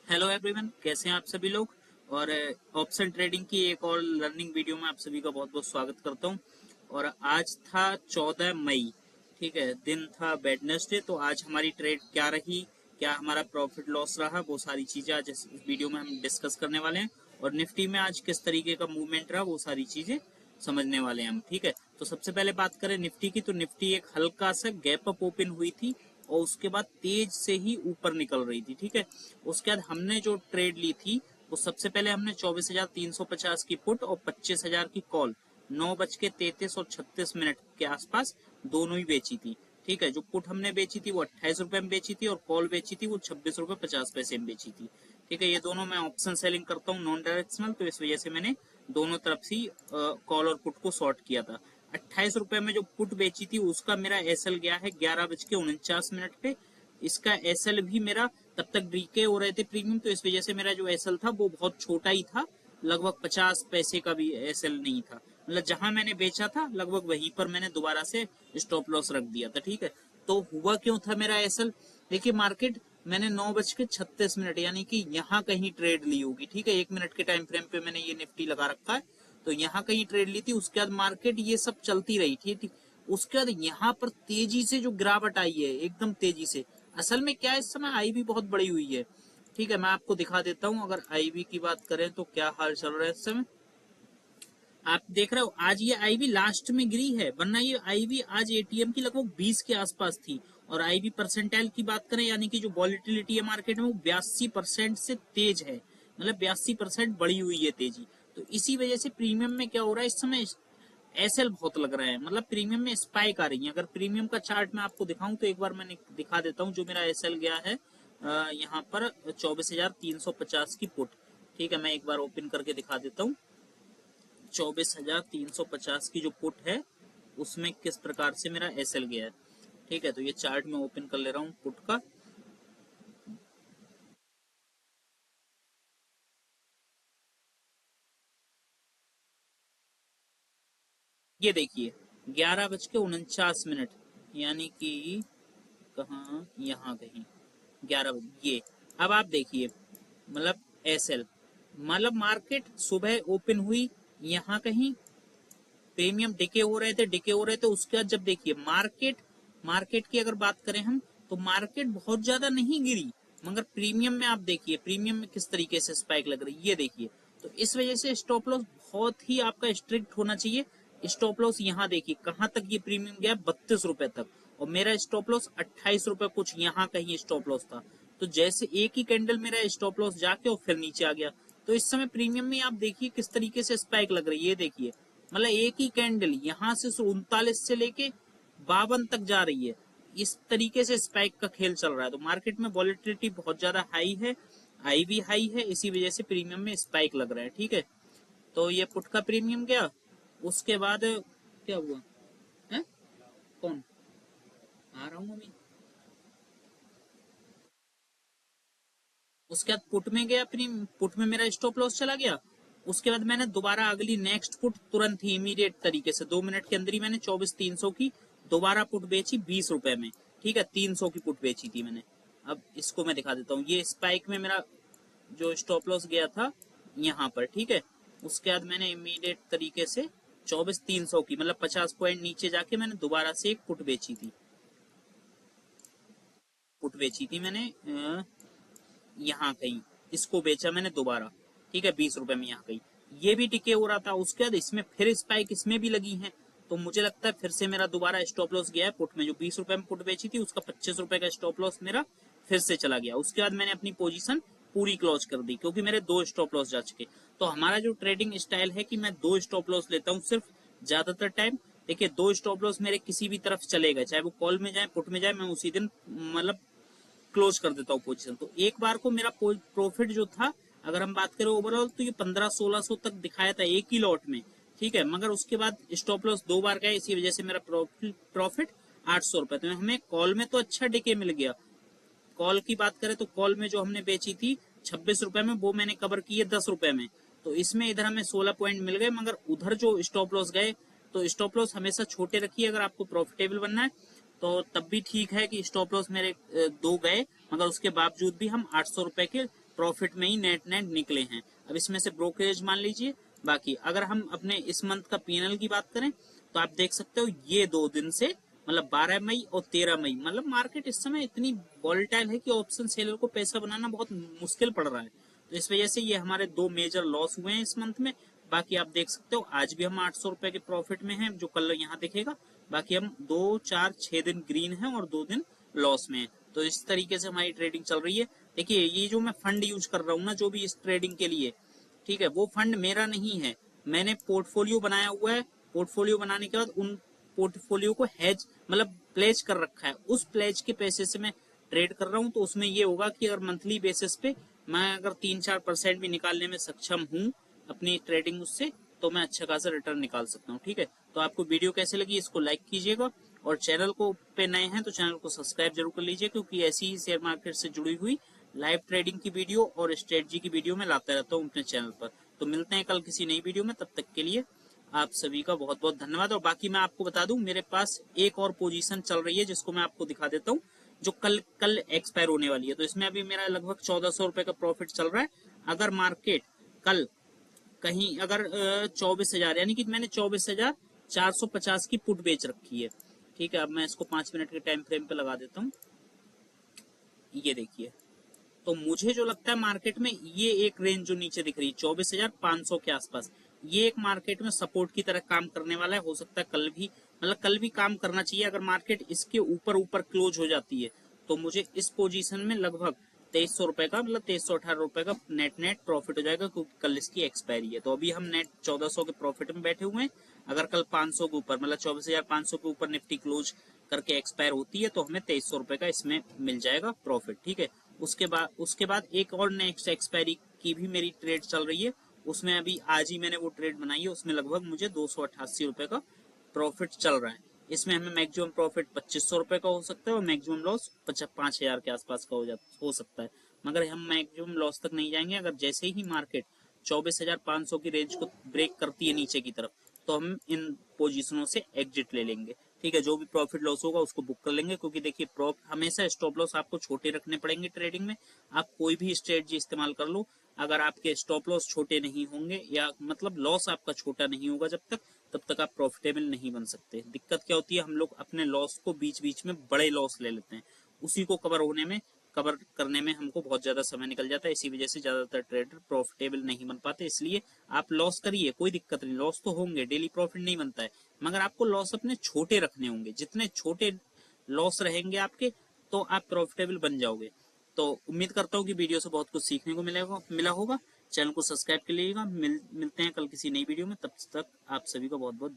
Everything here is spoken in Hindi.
हेलो एवरीवन, कैसे हैं आप सभी लोग। और ऑप्शन ट्रेडिंग की एक और लर्निंग वीडियो में आप सभी का बहुत बहुत स्वागत करता हूं। और आज था 14 मई, ठीक है, दिन था वेडनेसडे। तो आज हमारी ट्रेड क्या रही, क्या हमारा प्रॉफिट लॉस रहा, वो सारी चीजें आज इस वीडियो में हम डिस्कस करने वाले हैं। और निफ्टी में आज किस तरीके का मूवमेंट रहा, वो सारी चीजें समझने वाले हैं हम। ठीक है, तो सबसे पहले बात करें निफ्टी की, तो निफ्टी एक हल्का सा गैप अप ओपन हुई थी और उसके बाद तेज से ही ऊपर निकल रही थी। ठीक है, उसके बाद हमने जो ट्रेड ली थी वो सबसे पहले हमने 24,350 की पुट और 25,000 की कॉल 9:33 और 36 मिनट के आसपास दोनों ही बेची थी। ठीक है, जो पुट हमने बेची थी वो 28 रुपए में बेची थी और कॉल बेची थी वो 26 रुपए 50 पैसे में बेची थी। ठीक है, ये दोनों मैं ऑप्शन सेलिंग करता हूँ नॉन डायरेक्शनल, तो इस वजह से मैंने दोनों तरफ से कॉल और पुट को शॉर्ट किया था। 28 रुपए में जो पुट बेची थी उसका मेरा एसएल गया है 11:49 पे। इसका एसएल भी मेरा तब तक डीके हो रहे थे प्रीमियम, तो इस वजह से मेरा जो एसएल था वो बहुत छोटा ही था, लगभग 50 पैसे का भी एसएल नहीं था। मतलब जहां मैंने बेचा था लगभग वहीं पर मैंने दोबारा से स्टॉप लॉस रख दिया था। ठीक है, तो हुआ क्यों था मेरा एसएल, देखिए मार्केट मैंने 9:36 यानी कि यहाँ कहीं ट्रेड ली होगी। ठीक है, 1 मिनट के टाइम फ्रेम पे मैंने ये निफ्टी लगा रखा है, तो यहाँ कहीं ट्रेड ली थी। उसके बाद मार्केट ये सब चलती रही थी। उसके बाद यहाँ पर तेजी से जो गिरावट आई है एकदम तेजी से, असल में क्या है इस समय आई भी बहुत बड़ी हुई है। ठीक है, मैं आपको दिखा देता हूं। अगर आईवी की बात करें तो क्या हाल चल रहा है इस समय, आप देख रहे हो आज ये आईवी लास्ट में गिरी है, वरना ये आईवी आज एटीएम की लगभग 20 के आसपास थी। और आईवी परसेंटाइल की बात करें यानी कि जो वॉलिटिलिटी है मार्केट में वो 82% से तेज है, मतलब 82% बढ़ी हुई है तेजी। तो इसी वजह से प्रीमियम में क्या हो रहा है इस समय, एसएल बहुत लग रहा है, मतलब प्रीमियम में स्पाइक आ रही है। अगर प्रीमियम का चार्ट मैं आपको दिखाऊं तो एक बार मैं दिखा देता हूं जो मेरा एसएल गया है यहाँ पर 24,350 की पुट। ठीक है, मैं एक बार ओपन करके दिखा देता हूँ 24,350 की जो पुट है उसमें किस प्रकार से मेरा एसएल गया है। ठीक है, तो ये चार्ट में ओपन कर ले रहा हूँ पुट का। ये देखिए 11:49, यानी कि कहाँ, यहाँ कहीं 11 बजे ये। अब आप देखिए मतलब एसएल, मतलब मार्केट सुबह ओपन हुई यहाँ कहीं, प्रीमियम डिके हो रहे थे। उसके बाद जब देखिए मार्केट मार्केट की अगर बात करें हम, तो मार्केट बहुत ज्यादा नहीं गिरी, मगर प्रीमियम में आप देखिए प्रीमियम में किस तरीके से स्पाइक लग रही है, ये देखिए। तो इस वजह से स्टॉप लॉस बहुत ही आपका स्ट्रिक्ट होना चाहिए। स्टॉप लॉस यहाँ देखिए कहाँ तक ये प्रीमियम गया, 32 रुपए तक, और मेरा स्टॉप लॉस 28 रुपए कुछ यहाँ कहीं स्टॉप लॉस था। तो जैसे एक ही कैंडल मेरा स्टॉप लॉस जाके और फिर नीचे आ गया। तो इस समय प्रीमियम में आप देखिए किस तरीके से स्पाइक लग रही है, ये देखिए, मतलब एक ही कैंडल यहाँ से 39 से लेके 52 तक जा रही है। इस तरीके से स्पाइक का खेल चल रहा है। तो मार्केट में वॉलेटिलिटी बहुत ज्यादा हाई है, आई भी हाई है, इसी वजह से प्रीमियम में स्पाइक लग रहा है। ठीक है, तो ये पुट का प्रीमियम गया। उसके बाद क्या हुआ है, कौन आ रहा हूँ अभी। उसके बाद पुट में गया, प्रीमियम पुट में मेरा स्टॉप लॉस चला गया। उसके बाद मैंने दोबारा अगली नेक्स्ट पुट तुरंत ही इमीडिएट तरीके से 2 मिनट के अंदर ही मैंने 24,300 की दोबारा पुट बेची 20 रुपए में। ठीक है, 300 की पुट बेची थी मैंने। अब इसको मैं दिखा देता हूँ, ये स्पाइक में मेरा जो स्टॉप लॉस गया था यहाँ पर। ठीक है, उसके बाद मैंने इमीडिएट तरीके से 24,300 की, मतलब 50 पॉइंट नीचे जाके मैंने दोबारा से एक पुट बेची थी मैंने यहाँ कहीं, इसको बेचा मैंने दोबारा। ठीक है, 20 रुपए में यहाँ कहीं, ये भी टिके हो रहा था। उसके बाद इसमें फिर स्पाइक इसमें भी लगी है, तो मुझे लगता है फिर से मेरा दोबारा स्टॉप लॉस गया है पुट में। जो 20 रुपए में पुट बेची थी उसका 25 रुपए का स्टॉप लॉस मेरा फिर से चला गया। उसके बाद मैंने अपनी पोजीशन पूरी क्लोज कर दी क्योंकि मेरे 2 स्टॉप लॉस जा चुके। तो हमारा जो ट्रेडिंग स्टाइल है कि मैं 2 स्टॉप लॉस लेता हूँ सिर्फ, ज्यादातर टाइम। देखिए 2 स्टॉप लॉस मेरे किसी भी तरफ चलेगा, चाहे वो कॉल में जाए पुट में जाए, मैं उसी दिन मतलब क्लोज कर देता हूँ पोजीशन। तो एक बार को मेरा प्रॉफिट जो था, अगर हम बात करें ओवरऑल, तो ये 1500-1600 तक दिखाया था एक ही लॉट में। ठीक है, मगर उसके बाद स्टॉप लॉस 2 बार गए, इसी वजह से मेरा प्रॉफिट 800 रुपए। तो हमें कॉल में तो अच्छा डिके मिल गया। कॉल की बात करें तो कॉल में जो हमने बेची थी 26 रुपए में, वो मैंने कवर की है 10 रुपए में। तो इसमें इधर हमें 16 पॉइंट मिल गए, मगर उधर जो स्टॉप लॉस गए, तो स्टॉप लॉस हमेशा छोटे रखिए अगर आपको प्रॉफिटेबल बनना है। तो तब भी ठीक है कि स्टॉप लॉस मेरे 2 गए, मगर उसके बावजूद भी हम 800 रुपए के प्रॉफिट में ही नेट नेट निकले हैं। अब इसमें से ब्रोकरेज मान लीजिए। बाकी अगर हम अपने इस मंथ का पीएनएल की बात करें तो आप देख सकते हो ये 2 दिन से मतलब 12 मई और 13 मई मतलब मार्केट इस समय इतनी वॉलेटाइल है कि ऑप्शन सेलर को पैसा बनाना बहुत मुश्किल पड़ रहा है। तो इस वजह से ये हमारे 2 मेजर लॉस हुए हैं इस मंथ में। बाकी आप देख सकते हो आज भी हम 800 रुपए के प्रॉफिट में हैं जो कल यहाँ दिखेगा। बाकी हम 2 4 6 दिन ग्रीन है और 2 दिन लॉस में है। तो इस तरीके से हमारी ट्रेडिंग चल रही है। देखिए ये जो मैं फंड यूज कर रहा हूँ ना जो भी इस ट्रेडिंग के लिए, ठीक है, वो फंड मेरा नहीं है, मैंने पोर्टफोलियो बनाया हुआ है। पोर्टफोलियो बनाने के बाद उन पोर्टफोलियो को हेज मतलब प्लेज कर रखा है, उस प्लेज के पैसे से मैं ट्रेड कर रहा हूँ। तो उसमें ये होगा कि अगर मंथली बेसिस पे मैं अगर 3-4% भी निकालने में सक्षम हूँ अपनी ट्रेडिंग उससे, तो मैं अच्छा खासा रिटर्न निकाल सकता हूँ। ठीक है, तो आपको वीडियो कैसे लगी इसको लाइक कीजिएगा और चैनल को पे नए हैं तो चैनल को सब्सक्राइब जरूर कर लीजिए, क्योंकि ऐसी ही शेयर मार्केट से जुड़ी हुई लाइव ट्रेडिंग की वीडियो और स्ट्रेटजी की वीडियो में लाता रहता हूँ अपने चैनल पर। तो मिलते हैं कल किसी नई वीडियो में, तब तक के लिए आप सभी का बहुत बहुत धन्यवाद। और बाकी मैं आपको बता दूं मेरे पास एक और पोजीशन चल रही है जिसको मैं आपको दिखा देता हूँ, जो कल कल एक्सपायर होने वाली है। तो इसमें अभी मेरा लगभग 1400 रुपए का प्रॉफिट चल रहा है। अगर मार्केट कल कहीं अगर 24,000 यानी कि मैंने 24,450 की पुट बेच रखी है। ठीक है, अब मैं इसको 5 मिनट के टाइम फ्रेम पे लगा देता हूँ। ये देखिए, तो मुझे जो लगता है मार्केट में ये एक रेंज जो नीचे दिख रही है 24,500 के आसपास, ये एक मार्केट में सपोर्ट की तरह काम करने वाला है। हो सकता है कल भी मतलब कल भी काम करना चाहिए। अगर मार्केट इसके ऊपर ऊपर क्लोज हो जाती है तो मुझे इस पोजीशन में लगभग 2300 रुपए का मतलब 2318 रुपए का नेट नेट प्रॉफिट हो जाएगा, क्योंकि कल इसकी एक्सपायरी है। तो अभी हम नेट 1400 के प्रॉफिट में बैठे हुए हैं। अगर कल 500 के ऊपर मतलब 24,500 के ऊपर निफ्टी क्लोज करके एक्सपायर होती है तो हमें 2300 रुपए का इसमें मिल जाएगा प्रॉफिट। ठीक है, उसके बाद एक और नेक्स्ट एक्सपायरी की भी मेरी ट्रेड चल रही है। उसमें अभी आज ही मैंने वो ट्रेड बनाई है, उसमें लगभग मुझे 288 रुपए का प्रॉफिट चल रहा है। इसमें हमें मैक्सिमम प्रॉफिट 2500 रुपए का हो सकता है और मैक्सिमम लॉस 5,000 के आसपास का हो सकता है। मगर हम मैक्सिमम लॉस तक नहीं जाएंगे। अगर जैसे ही मार्केट 24,500 की रेंज को ब्रेक करती है नीचे की तरफ, तो हम इन पोजीशनों से एग्जिट ले लेंगे। ठीक है, जो भी प्रॉफिट लॉस होगा उसको बुक कर लेंगे, क्योंकि देखिए हमेशा स्टॉप लॉस आपको छोटे रखने पड़ेंगे ट्रेडिंग में। आप कोई भी स्ट्रेटजी इस्तेमाल कर लो, अगर आपके स्टॉप लॉस छोटे नहीं होंगे या मतलब लॉस आपका छोटा नहीं होगा तब तक आप प्रॉफिटेबल नहीं बन सकते। दिक्कत क्या होती है, हम लोग अपने लॉस को बीच बीच में बड़े लॉस ले लेते हैं, उसी को कवर करने में हमको बहुत ज्यादा समय निकल जाता है। इसी वजह से ज्यादातर ट्रेडर प्रॉफिटेबल नहीं बन पाते। इसलिए आप लॉस करिए, कोई दिक्कत नहीं, लॉस तो होंगे, डेली प्रॉफिट नहीं बनता है, मगर आपको लॉस अपने छोटे रखने होंगे। जितने छोटे लॉस रहेंगे आपके, तो आप प्रॉफिटेबल बन जाओगे। तो उम्मीद करता हूँ कि वीडियो से बहुत कुछ सीखने को मिला होगा। चैनल को सब्सक्राइब कर लीजिएगा। मिलते हैं कल किसी नई वीडियो में, तब तक आप सभी का बहुत बहुत